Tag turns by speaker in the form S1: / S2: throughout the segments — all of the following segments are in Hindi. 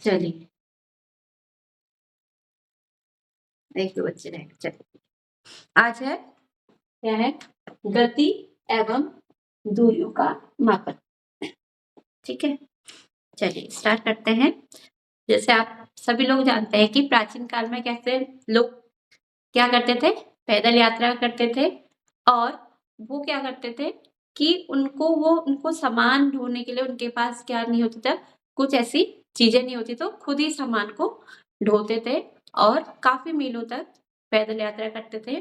S1: चलिए, एक दो बच्चे रहे, चलिए आज है क्या है, गति एवं दूरियों का मापन। ठीक है, चलिए स्टार्ट करते हैं। जैसे आप सभी लोग जानते हैं कि प्राचीन काल में कैसे लोग क्या करते थे, पैदल यात्रा करते थे और वो क्या करते थे कि उनको सामान ढोने के लिए उनके पास क्या नहीं होता था, कुछ ऐसी चीजें नहीं होती, तो खुद ही सामान को ढोते थे और काफी मीलों तक पैदल यात्रा करते थे।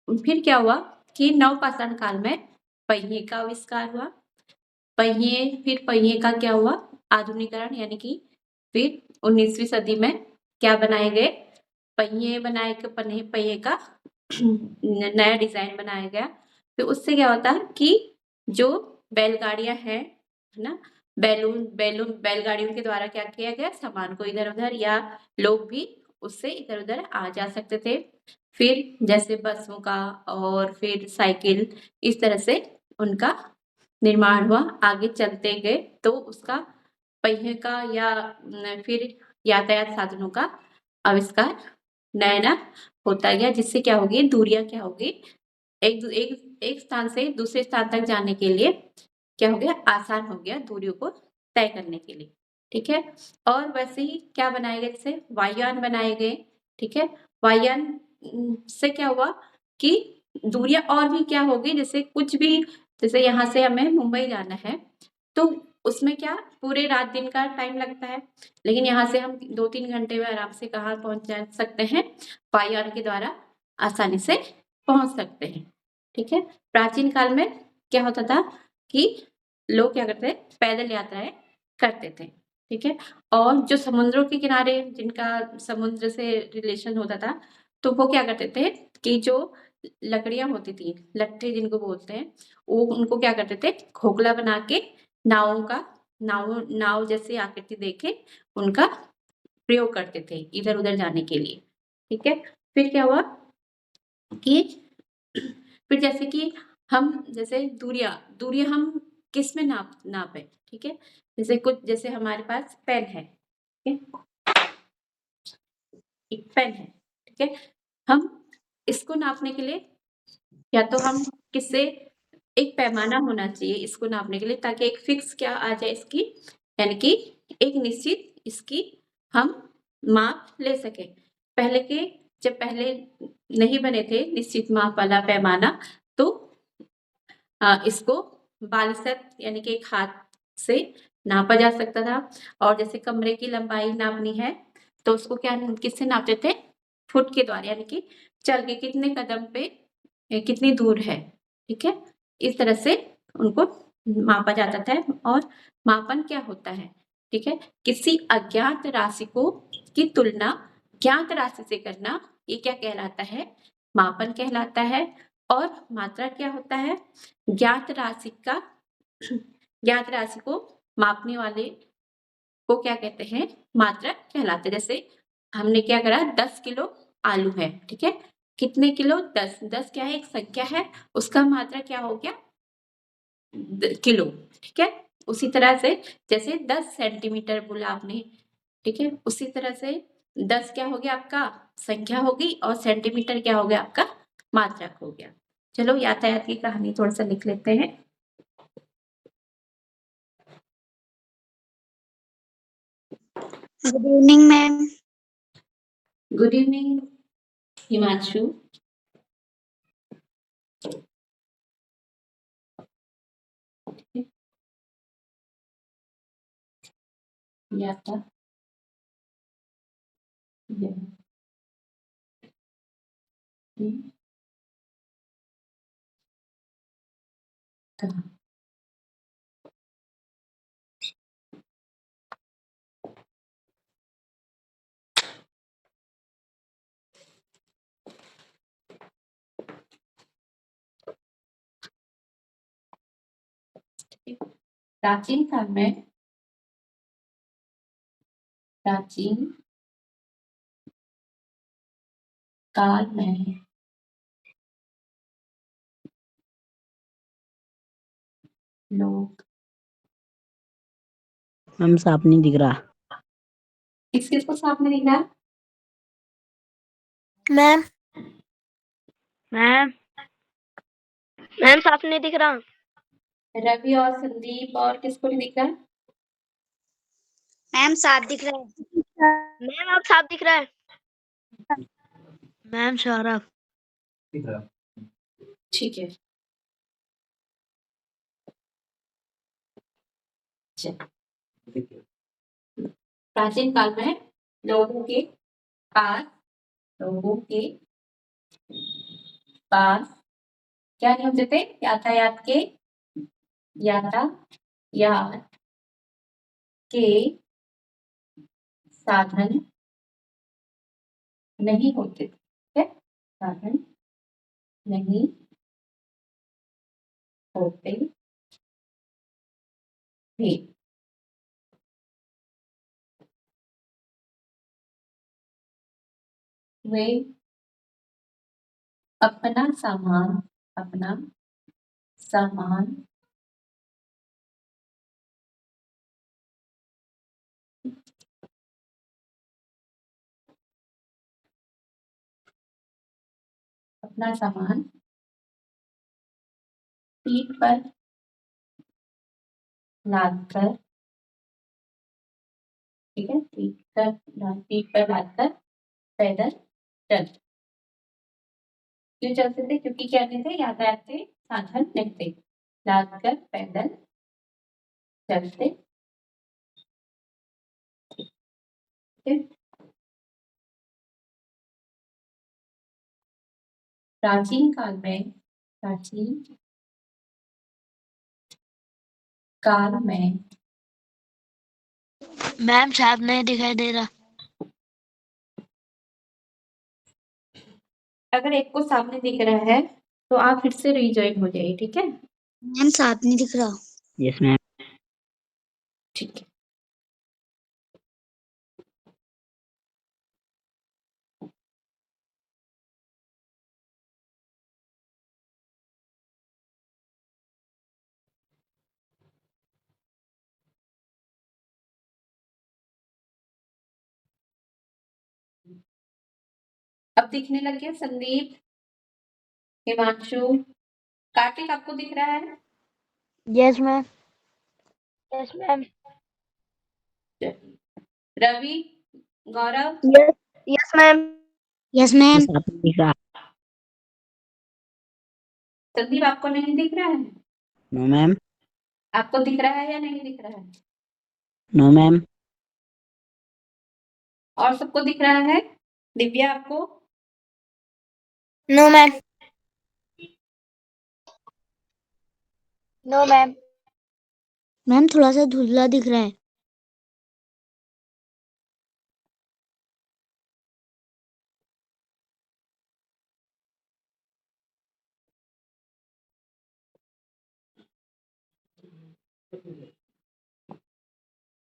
S1: फिर क्या हुआ कि नवपाषाण काल में पहिए का आविष्कार हुआ। फिर पहिए का क्या हुआ, आधुनिकरण, यानी कि फिर 19वीं सदी में क्या बनाए गए, पहिए का नया डिजाइन बनाया गया। फिर उससे क्या होता है कि जो बैलगाड़ियां हैं, है ना, बैलगाड़ियों के द्वारा क्या किया गया, सामान को इधर उधर या लोग भी उससे इधर उधर आ जा सकते थे। फिर जैसे बसों का और फिर साइकिल, इस तरह से उनका निर्माण हुआ, आगे चलते गए तो उसका पहिए का या फिर यातायात साधनों का आविष्कार नया नया होता गया, जिससे क्या होगी, दूरियां क्या होगी, एक स्थान से दूसरे स्थान तक जाने के लिए क्या हो गया, आसान हो गया दूरियों को तय करने के लिए। ठीक है, और वैसे ही क्या बनाए गए, जैसे वायुयान बनाए गए। ठीक है, वायुयान से क्या हुआ कि दूरियां और भी क्या होगी, जैसे कुछ भी, जैसे यहाँ से हमें मुंबई जाना है तो उसमें क्या पूरे रात दिन का टाइम लगता है, लेकिन यहाँ से हम 2-3 घंटे में आराम से कहाँ पहुंच जा सकते हैं, वायुयान के द्वारा आसानी से पहुंच सकते हैं। ठीक है, प्राचीन काल में क्या होता था कि लोग क्या करते थे, पैदल यात्राएं करते थे। ठीक है, और जो समुद्रों के किनारे जिनका समुद्र से रिलेशन होता था, तो वो क्या करते थे कि जो लकड़ियां होती थी, लट्ठे जिनको बोलते हैं, वो उनको क्या करते थे, खोखला बना के नाव जैसी आकृति देके उनका प्रयोग करते थे इधर उधर जाने के लिए। ठीक है, फिर क्या हुआ कि फिर जैसे कि हम जैसे दूरियां हम किस में नापे। ठीक है, जैसे कुछ, जैसे हमारे पास पेन है, ठीक है, एक पेन है, ठीक है, हम इसको नापने के लिए या तो हम किससे, एक पैमाना होना चाहिए इसको नापने के लिए, ताकि एक फिक्स क्या आ जाए इसकी, यानी कि एक निश्चित इसकी हम माप ले सके। पहले नहीं बने थे निश्चित माप वाला पैमाना, तो इसको बालिशत यानी कि एक हाथ से नापा जा सकता था। और जैसे कमरे की लंबाई नापनी है तो उसको क्या किससे नापते थे, फुट के द्वारा, यानी कि चल के कितने कदम पे कितनी दूर है। ठीक है, इस तरह से उनको मापा जाता था। और मापन क्या होता है, ठीक है, किसी अज्ञात राशि को की तुलना ज्ञात राशि से करना, ये क्या कहलाता है, मापन कहलाता है। और मात्रा क्या होता है, ज्ञात राशि को मापने वाले को क्या कहते हैं, मात्रा कहलाते हैं। जैसे हमने क्या करा, 10 किलो आलू है, ठीक है, कितने किलो, 10, 10 क्या है, एक संख्या है, उसका मात्रा क्या हो गया, किलो। ठीक है, उसी तरह से जैसे 10 सेंटीमीटर बोला आपने, ठीक है, उसी तरह से 10 क्या हो गया आपका संख्या होगी, और सेंटीमीटर क्या हो गया आपका मात्रक हो गया। चलो यातायात की कहानी थोड़ा सा लिख लेते हैं।
S2: Good evening ma'am.
S1: Good evening Himanshu. यात्रा कहाँ, प्राचीन काल में लोग
S2: मैम साफ नहीं दिख रहा।
S1: किस किस को साफ नहीं दिख रहा?
S3: मैम मैम मैम साफ नहीं दिख रहा।
S1: रवि और संदीप और किसको नहीं दिख रहा?
S4: मैम साफ दिख रहा है।
S3: मैम अब साफ दिख रहा है। मैम सौरभ।
S1: ठीक है। चलिए। प्राचीन काल में लोगों के पास क्या नहीं होते थे? यातायात के साधन नहीं होते थे। ठीक है? साधन नहीं होते थे। वे अपना सामान पीठ पर लादकर, ठीक है, पीठ पर लादकर पैदल चल। क्यों चलते थे? क्योंकि क्या नहीं थे? यातायात के साधन नहीं थे। लादकर पैदल चलते थे। प्राचीन काल में
S3: मैम साफ नहीं दिखाई दे रहा।
S1: अगर एक को सामने दिख रहा है तो आप फिर से रिज्वाइन हो जाइए। ठीक है?
S4: मैम साफ नहीं दिख रहा।
S2: Yes ma'am.
S1: ठीक है। अब दिखने लग गया संदीप, हिमांशु, कार्तिक आपको दिख रहा है?
S3: Yes ma'am. Yes ma'am.
S1: Ravi, Gaurav,
S3: yes yes ma'am.
S4: Yes ma'am.
S2: साफ नहीं दिख रहा।
S1: संदीप आपको नहीं दिख रहा है?
S2: No ma'am.
S1: आपको दिख रहा है या नहीं दिख रहा है?
S2: No ma'am.
S1: और सबको दिख रहा है? दिव्या आपको?
S3: No ma'am. No ma'am.
S4: Ma'am थोड़ा सा धुंधला दिख रहा है।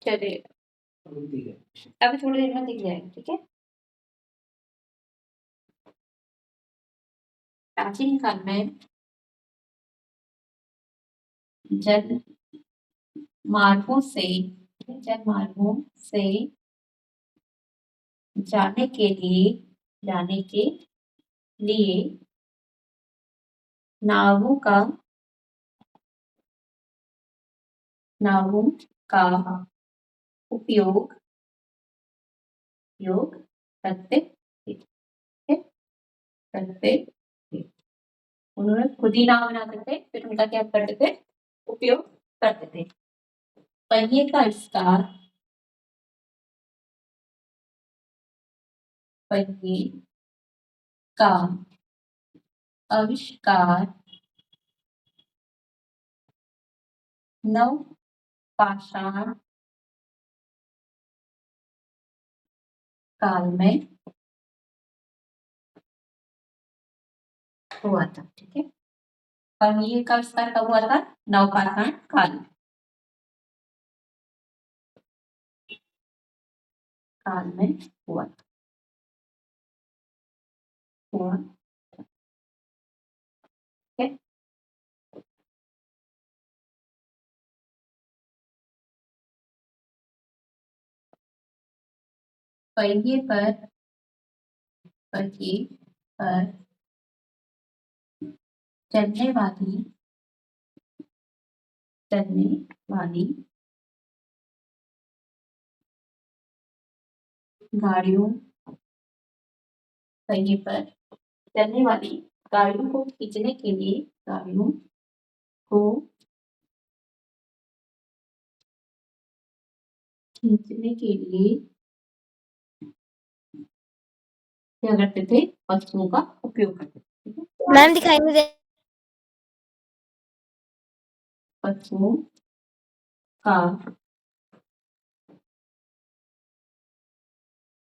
S1: चलिए, अभी थोड़ी देर में दिख जाएगा। ठीक है? प्राचीन काल में जल मार्गों से जाने के लिए नावों का उपयोग करते थे। ठीक है? करते थे। उन्होंने खुद ही नाव बनाते थे, फिर उनका क्या करते थे? उपयोग करते थे। पहिए का आविष्कार पहिए का आविष्कार नव पाषाण काल में हुआ था। ठीक है? पहिए का आविष्कार कब हुआ था? नवपाषाण काल में हुआ था। ठीक है? पहिए पर चलने वाली गाड़ियों पहिए पर चलने वाली गाड़ियों को खींचने के लिए क्या करते थे? वस्तुओं का उपयोग करते थे। ठीक है?
S3: मैम दिखाई नहीं दे।
S1: वस्तुओं का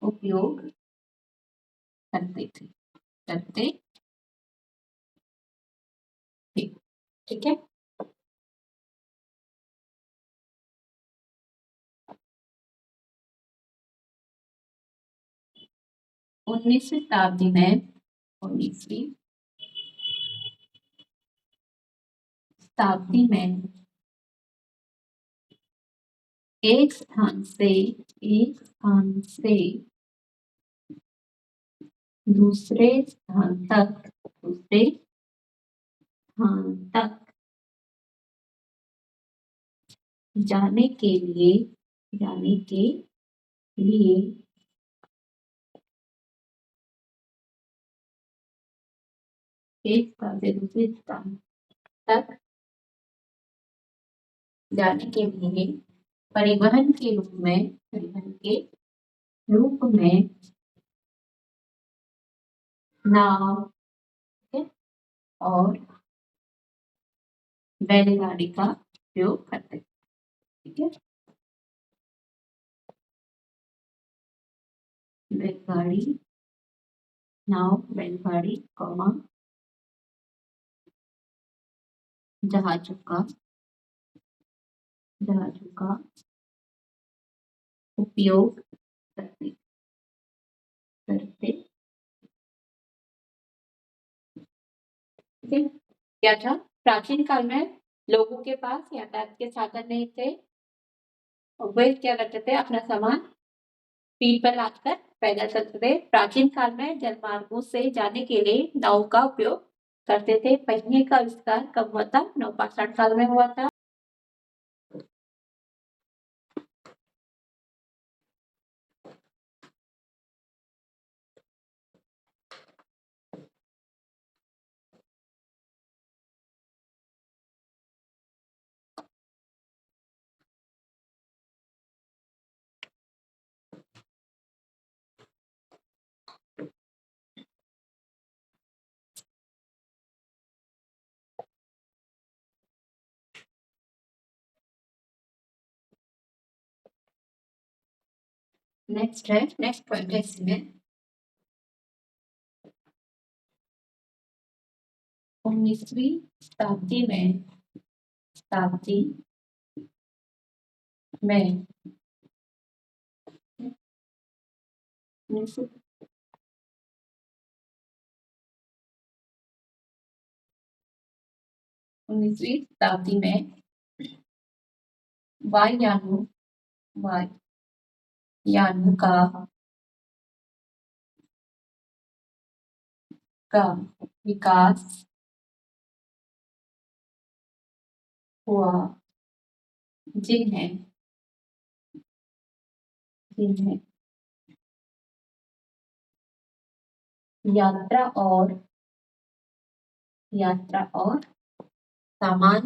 S1: उपयोग करते थे। ठीक है? 19वीं शताब्दी में एक स्थान से दूसरे स्थान तक जाने के लिए एक स्थान से दूसरे स्थान तक जाने के लिए परिवहन के रूप में नाव, ठीक है, और बैलगाड़ी का उपयोग करते थे। ठीक है? बैलगाड़ी, नाव, बैलगाड़ी, जहाजों का उपयोग करते ठीक है? क्या था? प्राचीन काल में लोगों के पास यातायात के साधन नहीं थे और वे क्या करते थे? अपना सामान पीठ पर लादकर पैदल चलते थे। प्राचीन काल में जलमार्गों से जाने के लिए नाव का उपयोग करते थे। पहिए का आविष्कार कब हुआ था? 965 साल में हुआ था। नेक्स्ट पॉइंट है इसमें 19वीं शताब्दी में 19वीं शताब्दी में वायुयानों का विकास हुआ, जिन्हें यात्रा और सामान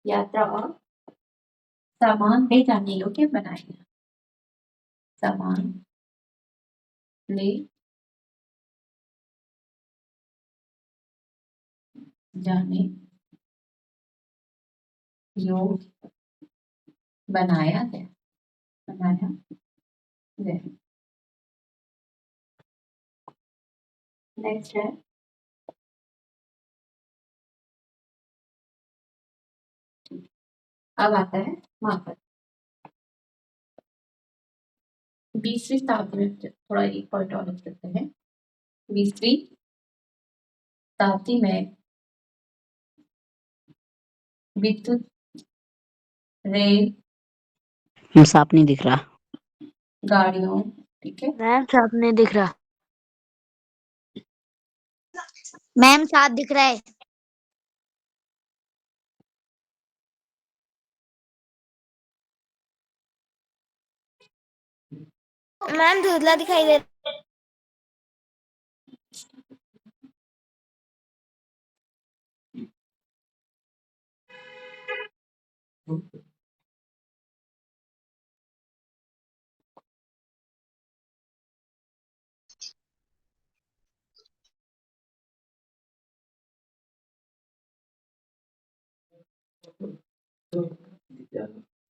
S1: यात्रा और सामान ले जाने योग्य बनाया गया। सामान ले जाने योग्य बनाया गया। नेक्स्ट है अब आता है मापन। 20वीं शताब्दी में थोड़ा एक पॉइंट और लिख सकते हैं। 20वीं शताब्दी में विद्युत रेल,
S2: मैम साफ नहीं दिख रहा।
S1: गाड़ियों, ठीक है।
S3: मैम साफ नहीं दिख रहा।
S4: मैम साफ दिख रहा है। मैम धुंधला दिखाई दे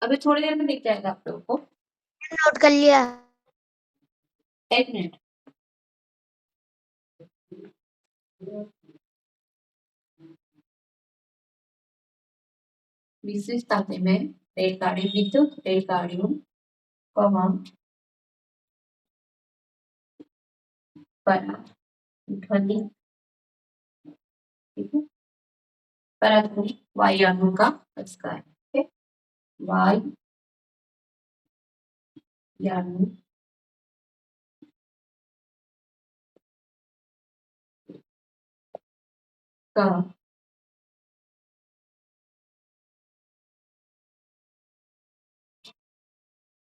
S1: अभी थोड़ी देर में दिख जाएगा आप लोगों को।
S4: नोट कर लिया।
S1: एक मिनट। विशेष तापे में रेलगाड़ी, विद्युत रेलगाड़ियों कमा बना ध्वनि, ठीक है। परंतु वायुयानों का आविष्कार, ठीक है। वायुयानों का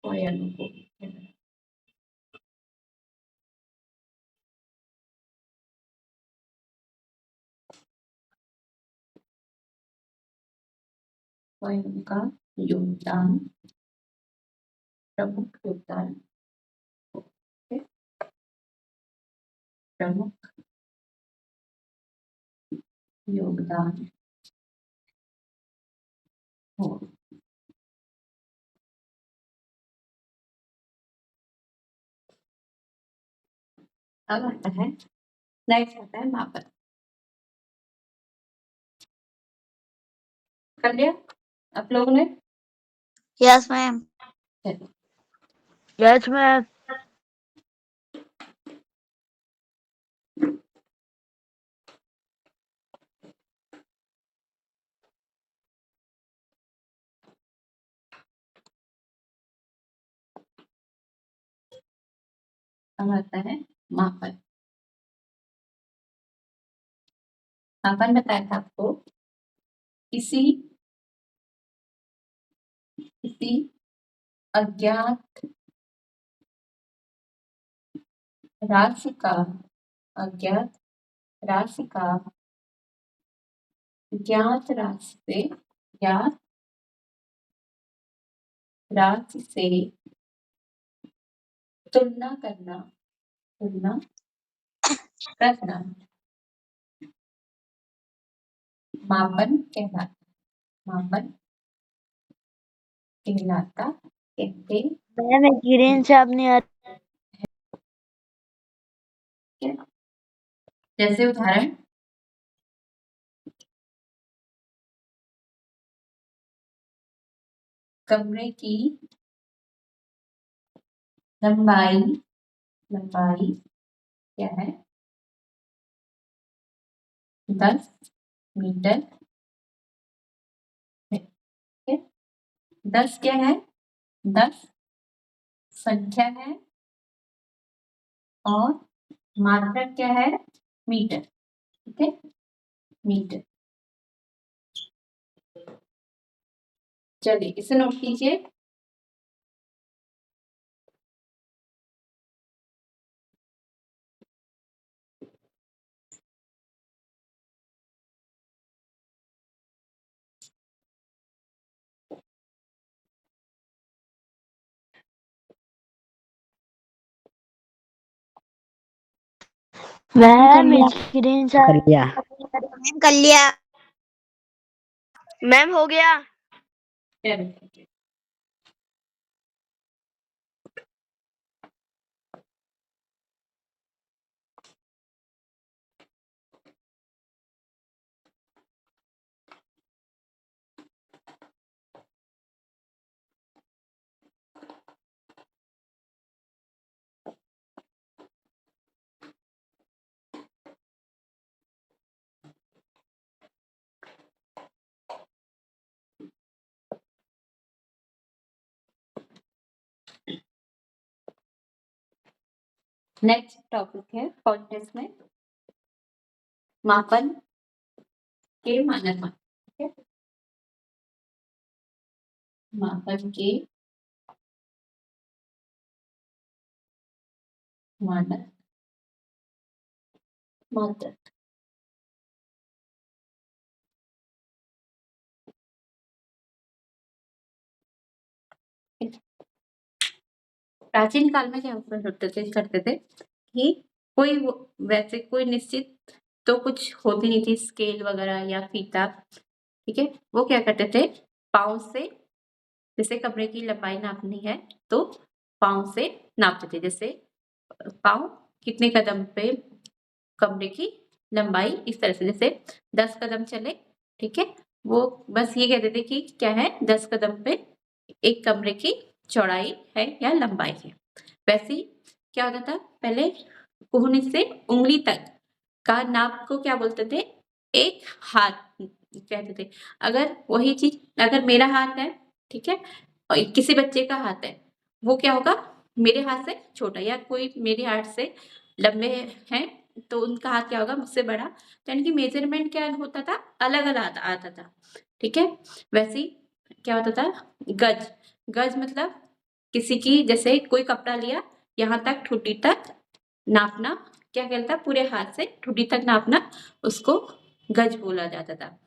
S1: वायुयानों को वायुयानों का योगदान, प्रमुख योगदान, ठीक है। प्रमुख योगदान हो। अब आता है, नेक्स्ट आता है मापन। कर लिया आप लोगों ने?
S4: Yes ma'am.
S1: चलिए,
S3: यस मैम।
S1: अब आता है मापन। मापन बताया था आपको, किसी अज्ञात राशि का, अज्ञात राशि का ज्ञात राशि से, ज्ञात राशि से तुलना करना, तुलना करना मापन कहलाता, मापन कहलाता, कहते
S3: मैम ग्रीन साफ नहीं आ
S1: हैं। जैसे उदाहरण, कमरे की लंबाई, लंबाई क्या है? 10 मीटर है, ठीक है। 10 क्या है? 10 संख्या है और मात्रा क्या है? मीटर, ठीक है। मीटर। चलिए इसे नोट कीजिए।
S3: मैम
S4: लिया।
S3: ग्रीन
S2: कर
S3: साफ।
S2: लिया।
S4: मैम कर लिया।
S3: मैम हो गया।
S1: चलिए नेक्स्ट टॉपिक है कॉन्टेक्स्ट में मापन के मानक मान। ठीक है, मापन के मानक मात्रक। प्राचीन काल में क्या करते थे कि कोई वैसे कोई निश्चित तो कुछ होती नहीं थी स्केल वगैरह या फीता। ठीक है, वो क्या करते थे पाँव से, जैसे कमरे की लंबाई नापनी है तो पाँव से नापते थे। जैसे पाँव कितने कदम पे कमरे की लंबाई, इस तरह से जैसे 10 कदम चले। ठीक है, वो बस ये कहते थे कि क्या है 10 कदम पे एक कमरे की चौड़ाई है या लंबाई है। वैसे ही क्या होता था पहले, कोहनी से उंगली तक का नाप को क्या बोलते थे, एक हाथ कहते थे। अगर वही चीज अगर मेरा हाथ है, ठीक है, और किसी बच्चे का हाथ है, वो क्या होगा मेरे हाथ से छोटा, या कोई मेरे हाथ से लंबे हैं तो उनका हाथ क्या होगा मुझसे बड़ा। तो यानी कि मेजरमेंट क्या होता था, अलग अलग आता था। ठीक है, वैसे ही क्या होता था गज। गज मतलब किसी की, जैसे कोई कपड़ा लिया यहाँ तक ठुड्डी तक नापना, क्या कहता पूरे हाथ से ठुड्डी तक नापना, उसको गज बोला जाता था।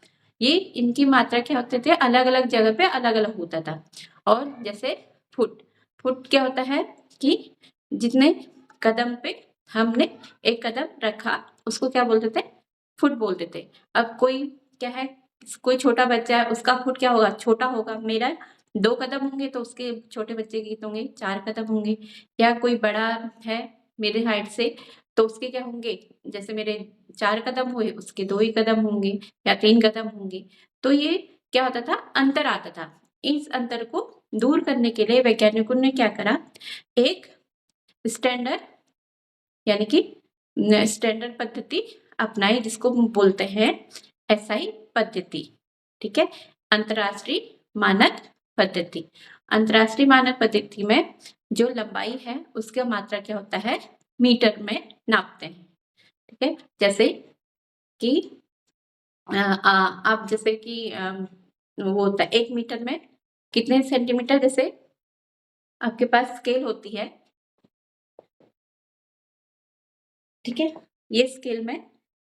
S1: ये इनकी मात्रा क्या होते थे, अलग अलग जगह पे अलग अलग होता था। और जैसे फुट, फुट क्या होता है कि जितने कदम पे हमने एक कदम रखा उसको क्या बोलते थे, फुट बोलते थे। अब कोई क्या है, कोई छोटा बच्चा है उसका फुट क्या होगा, छोटा होगा। मेरा 2 कदम होंगे तो उसके छोटे बच्चे के कितने होंगे, 4 कदम होंगे। या कोई बड़ा है मेरे हाइट से तो उसके क्या होंगे, जैसे मेरे 4 कदम हुए उसके 2 ही कदम होंगे या 3 कदम होंगे। तो ये क्या होता था, अंतर आता था। इस अंतर को दूर करने के लिए वैज्ञानिकों ने क्या करा, एक स्टैंडर्ड यानी कि स्टैंडर्ड पद्धति अपनाई जिसको हम बोलते हैं एसआई पद्धति। ठीक है, अंतरराष्ट्रीय मानक पद्धति। अंतरराष्ट्रीय मानक पद्धति में जो लंबाई है उसका मात्रा क्या होता है, मीटर में नापते हैं। ठीक है, जैसे कि आप जैसे कि वो होता है 1 मीटर में कितने सेंटीमीटर, जैसे आपके पास स्केल होती है। ठीक है, ये स्केल में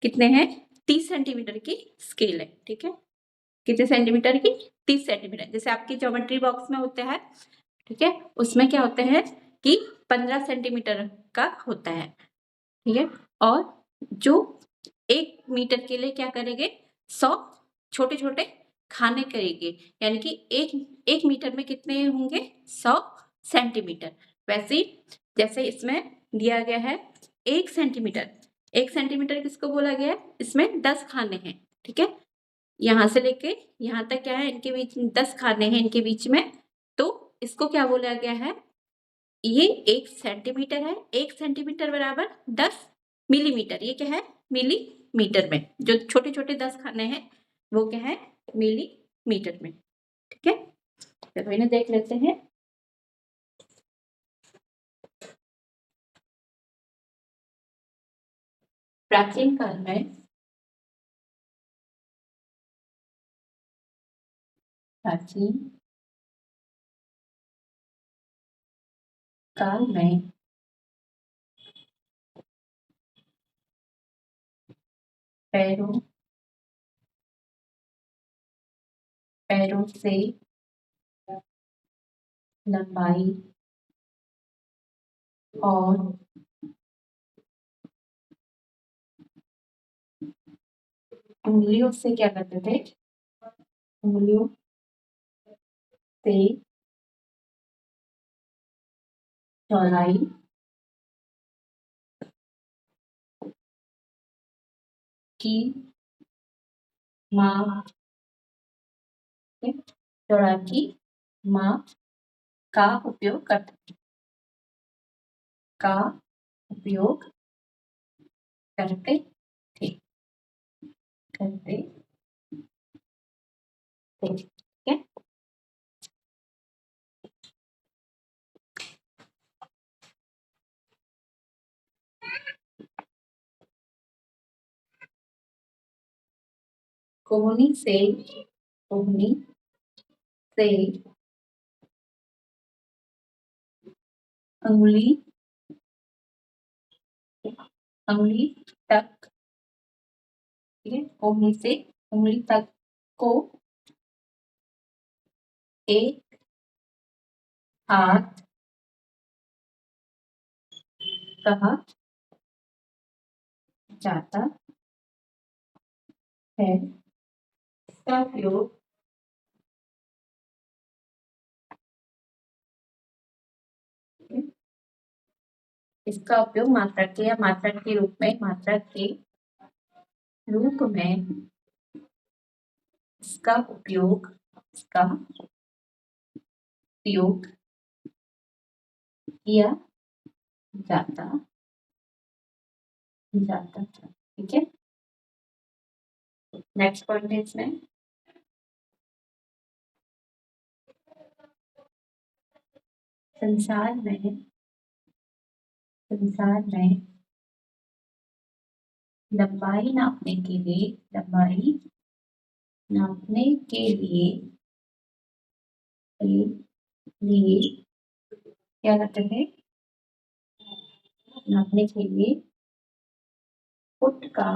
S1: कितने हैं, 30 सेंटीमीटर की स्केल है। ठीक है, कितने सेंटीमीटर की, 30 सेंटीमीटर। जैसे आपकी ज्योमेट्री बॉक्स में होता है, ठीक है, उसमें क्या होते हैं कि 15 सेंटीमीटर का होता है। ठीक है, और जो 1 मीटर के लिए क्या करेंगे, 100 छोटे छोटे खाने करेंगे, यानी कि एक मीटर में कितने होंगे, 100 सेंटीमीटर। वैसे ही जैसे इसमें दिया गया है 1 सेंटीमीटर, 1 सेंटीमीटर किसको बोला गया है, इसमें 10 खाने हैं। ठीक है, यहाँ से लेके यहाँ तक क्या है, इनके बीच 10 खाने हैं इनके बीच में, तो इसको क्या बोला गया है, ये 1 सेंटीमीटर है। 1 सेंटीमीटर बराबर 10 मिलीमीटर। ये क्या है, मिलीमीटर में। जो छोटे छोटे 10 खाने हैं वो क्या है, मिलीमीटर में। ठीक है, चलो इन्हें देख लेते हैं। प्राचीन काल में प्राचीन काल में पैरों पैरों से लंबाई और उंगलियों से क्या करते थे, उंगलियों से चौड़ाई की माप, चौड़ाई की माप का उपयोग करते उपयोग करते थे करते थे। ठीक है, कोहनी से अंगुली तक, ठीक है, कोहनी से उंगली तक को एक हाथ कहा जाता है। इसका उपयोग मात्रक के या मात्रक के रूप में इसका उपयोग किया जाता है, ठीक है। नेक्स्ट पॉइंट है इसमें संसार में लंबाई नापने के लिए क्या करते हैं? नापने के लिए फुट का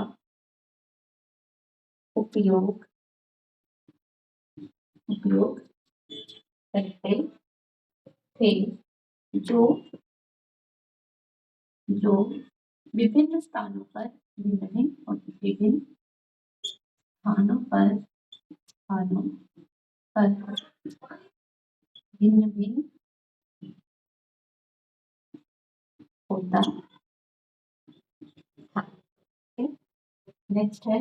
S1: उपयोग करते थे, जो विभिन्न स्थानों पर भिन्न होता था। नेक्स्ट है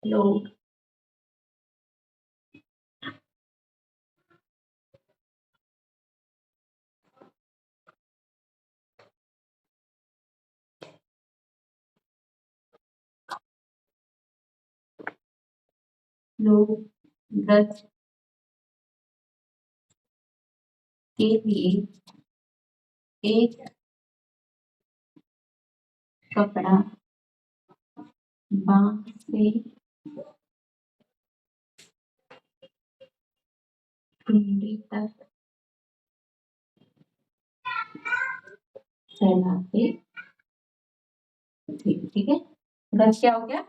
S1: लोग गज के लिए एक कपड़ा बांह से ठुंडी तक फैलाते थे, ठीक है। गज क्या हो गया?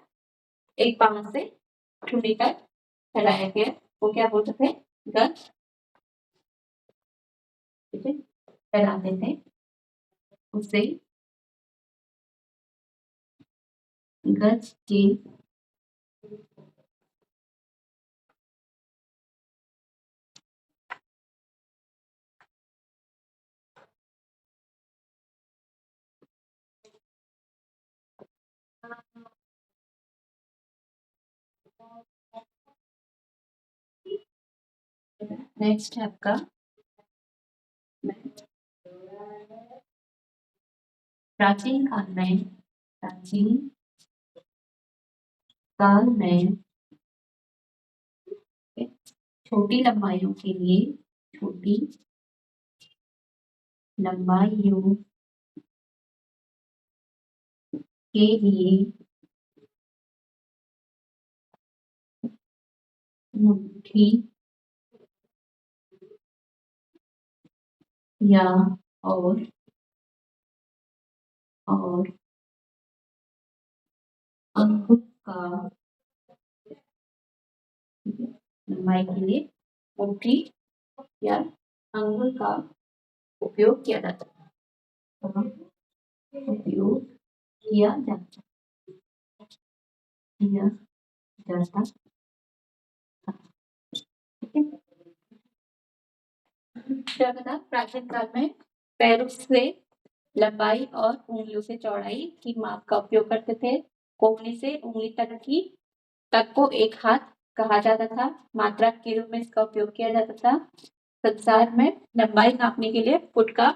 S1: एक बांह से ठुंडी तक फैलाया गया, वो क्या बोलते थे? गज, ठीक है, फैलाते थे उसे गज के नेक्स्ट है आपका प्राचीन काल में छोटी लंबाइयों के लिए मुट्ठी या और अंगुल का लंबाई के लिए मुट्ठी या अंगुल का उपयोग किया जाता है। क्या बता? प्राचीन काल में पैरों से लंबाई और उंगलियों से चौड़ाई की माप का उपयोग करते थे। कोहनी से उंगली तक को एक हाथ कहा जाता था। मात्रक के रूप में इसका उपयोग किया जाता था। संसार में लंबाई नापने के लिए फुट का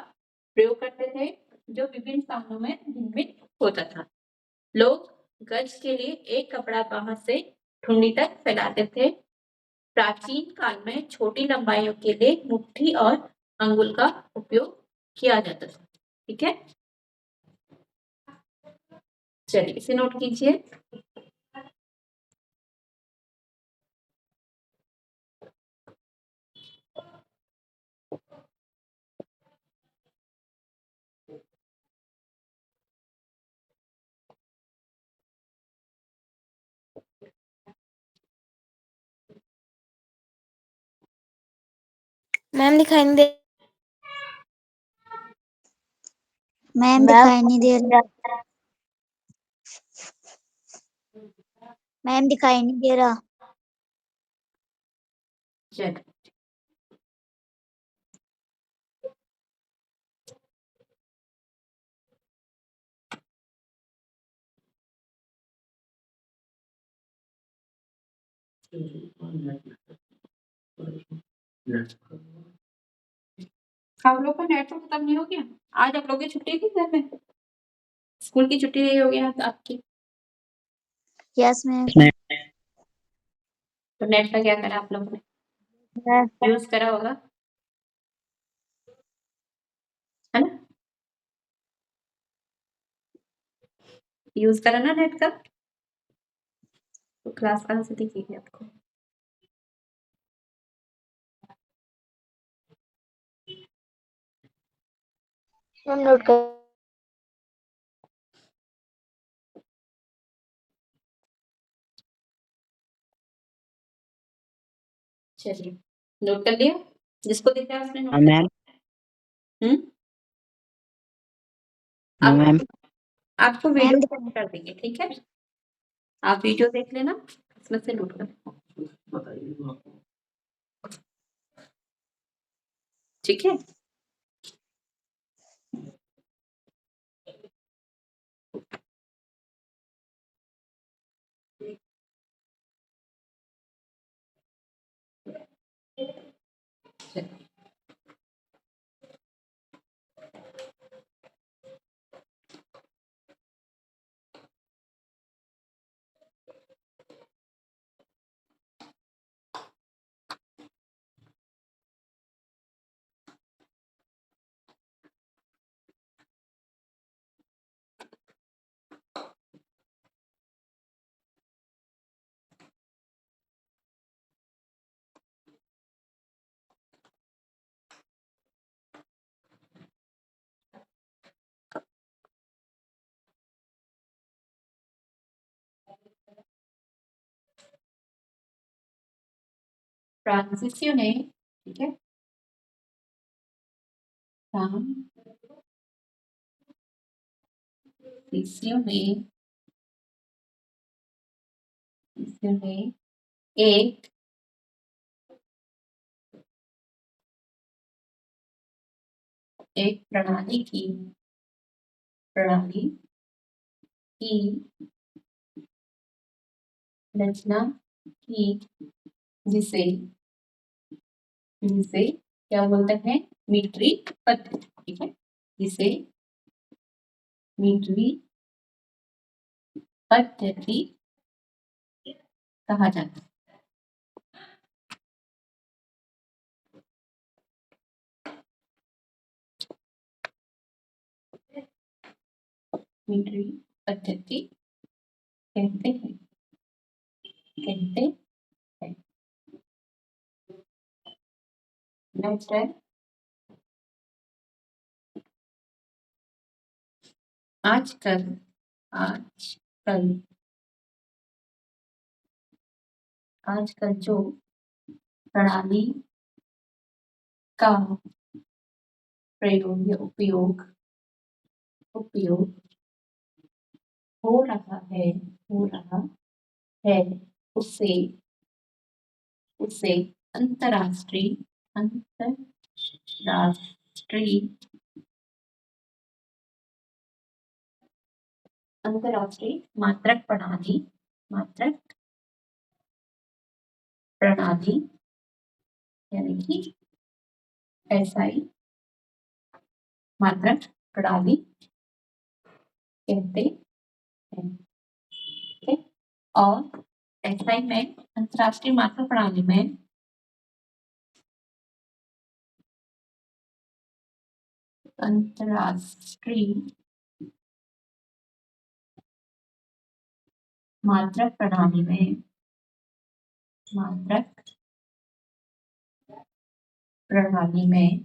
S1: प्रयोग करते थे, जो विभिन्न स्थानों में भिन्न होता था। लोग गज के लिए एक कपड़ा बांह से ठुंडी तक फैलाते थे। प्राचीन काल में छोटी लंबाइयों के लिए मुट्ठी और अंगुल का उपयोग किया जाता था, ठीक है। चलिए इसे नोट कीजिए।
S4: मैम दिखाई नहीं दे मैम दिखाई नहीं दे रहा मैम दिखाई नहीं दे रहा
S1: चलिए आप लोग का नेट तो खत्म नहीं हो गया? आज आप लोग की छुट्टी थी घर में? स्कूल की छुट्टी नहीं हो गई आज आपकी?
S4: यस मैम
S1: तो नेट का क्या करा आप लोगों ने? यूज करा होगा, है ना? यूज करा ना नेट का? तो क्लास कहाँ से दिखेगी आपको?
S4: मैम नोट कर
S1: चलिए नोट कर लिया, जिसको दिख रहा है उसने नोट
S2: हाँ
S1: कर
S2: मैम।
S1: लिया।
S2: हाँ मैम।
S1: आपको
S4: मैम
S1: वीडियो
S4: दिखाई
S1: सेंड कर देंगे, ठीक है? आप वीडियो देख लेना, उसमें से नोट कर लेना, ठीक है? चलिए ट्रांजिशियन है, ठीक है? ट्रांजिशियन में एक प्रणाली की रचना की, जिसे जिसे क्या बोलते हैं? मीट्रिक पद्धति, ठीक है? जिसे मीट्रिक पद्धति कहा जाता है। मीट्रिक पद्धति कहते हैं नेक्स्ट है आजकल आजकल जो प्रणाली का प्रयोग या उपयोग हो रहा है उसे अंतरराष्ट्रीय मात्रक प्रणाली यानी कि एसआई मात्रक प्रणाली कहते हैं, ठीक है? और एसआई में अंतरराष्ट्रीय मात्रक प्रणाली में अंतरराष्ट्रीय मात्रक प्रणाली में, मात्रक प्रणाली में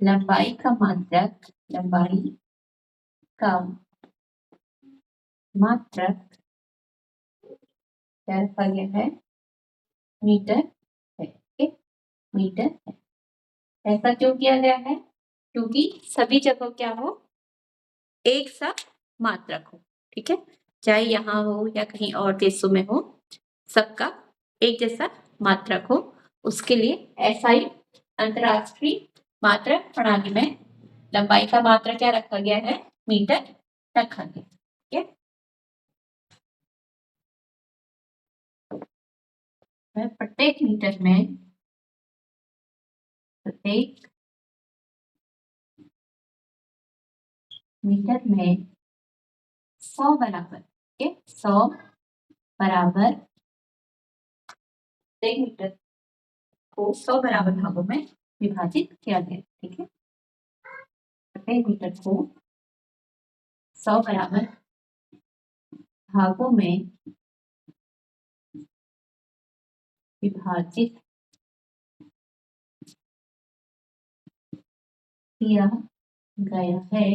S1: लंबाई का मात्रक, लंबाई का मात्रक क्या रखा गया है, मीटर है। ठीक है, मीटर है। ऐसा क्यों किया गया है? क्योंकि सभी जगह क्या हो, एक सा मात्रक हो। ठीक है, चाहे यहाँ हो या कहीं और देशों में हो, सबका एक जैसा मात्रक हो। उसके लिए एसआई अंतरराष्ट्रीय मात्रक प्रणाली में लंबाई का मात्रक क्या रखा गया है, मीटर रखा गया। ठीक है, प्रत्येक मीटर में, प्रत्येक मीटर में 100 बराबर, ठीक है, 100 बराबर, प्रत्येक मीटर को 100 बराबर भागों में विभाजित किया गया। ठीक है, प्रत्येक मीटर को 100 बराबर भागों में विभाजित किया गया है,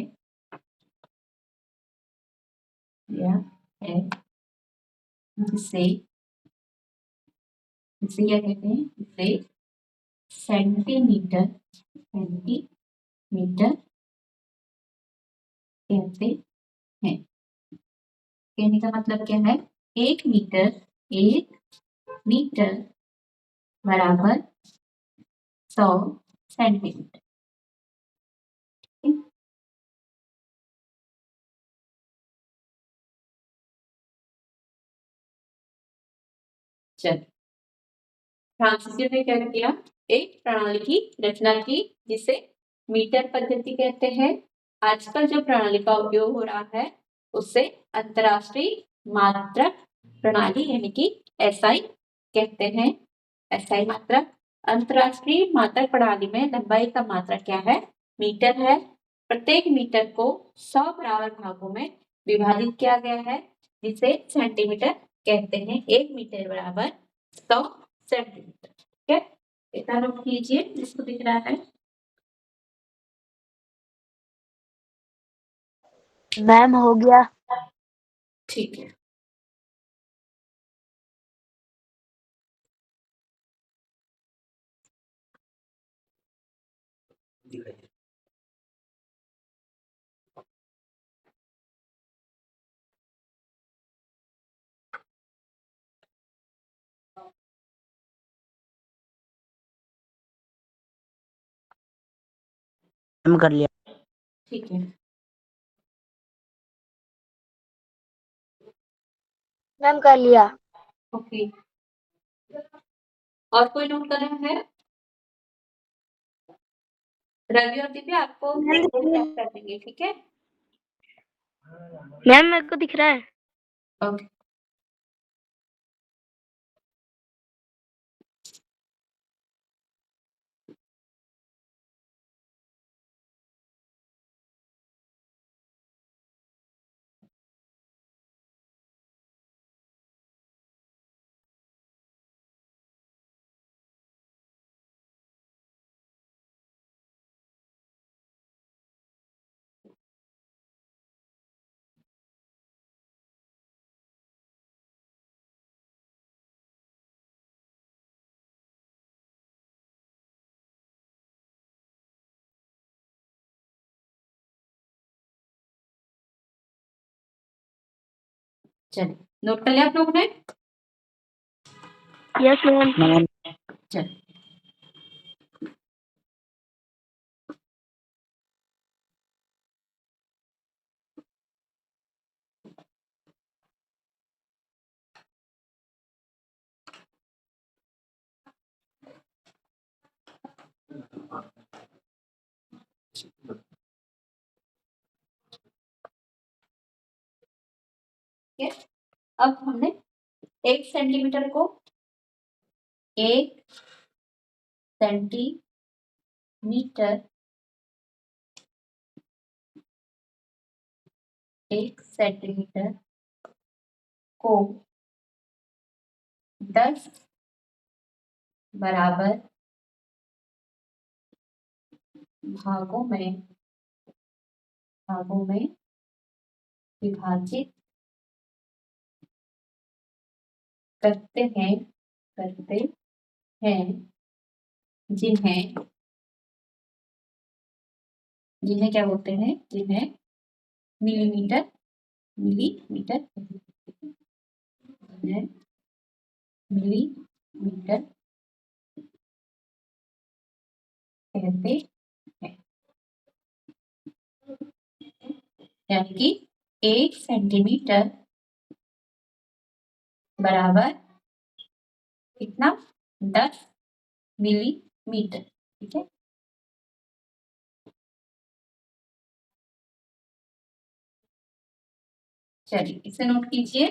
S1: जिसे क्या कहते हैं, जिसे सेंटीमीटर कहते हैं। कहने का मतलब क्या है, एक मीटर बराबर 100 सेंटीमीटर। चल, फ्रांसीसी ने क्या किया, एक प्रणाली की रचना की जिसे मीटर पद्धति कहते हैं। आजकल जो प्रणाली का उपयोग हो रहा है उसे अंतरराष्ट्रीय मात्रक प्रणाली यानी कि एसआई कहते हैं। एसआई मात्रक, अंतरराष्ट्रीय मात्रक प्रणाली में लंबाई का मात्रक क्या है, मीटर है। प्रत्येक मीटर को 100 बराबर भागों में विभाजित किया गया है, जिसे सेंटीमीटर कहते हैं। एक मीटर बराबर 100 सेंटीमीटर। ठीक है, इतना नोट कीजिए जिसको दिख रहा है।
S3: मैम हो गया।
S1: ठीक है,
S2: मैम कर लिया।
S1: ठीक है,
S3: मैम कर लिया।
S1: ओके। और कोई नोट कर रहा है? रवि और दिव्या आपको कर देंगे। ठीक है,
S3: मैम मेरे को दिख रहा है।
S1: ओके। चलिए, नोट कर लिया आप लोगों ने?
S3: Yes ma'am.
S2: मैम
S1: चलिए, ठीक है। अब हमने 1 सेंटीमीटर को 1 सेंटीमीटर 1 सेंटीमीटर को 10 बराबर भागों में विभाजित करते हैं जिन्हें क्या बोलते हैं, जिन्हें मिलीमीटर कहते हैं। यानी कि 1 सेंटीमीटर बराबर कितना, 10 मिलीमीटर। ठीक है, चलिए इसे नोट कीजिए।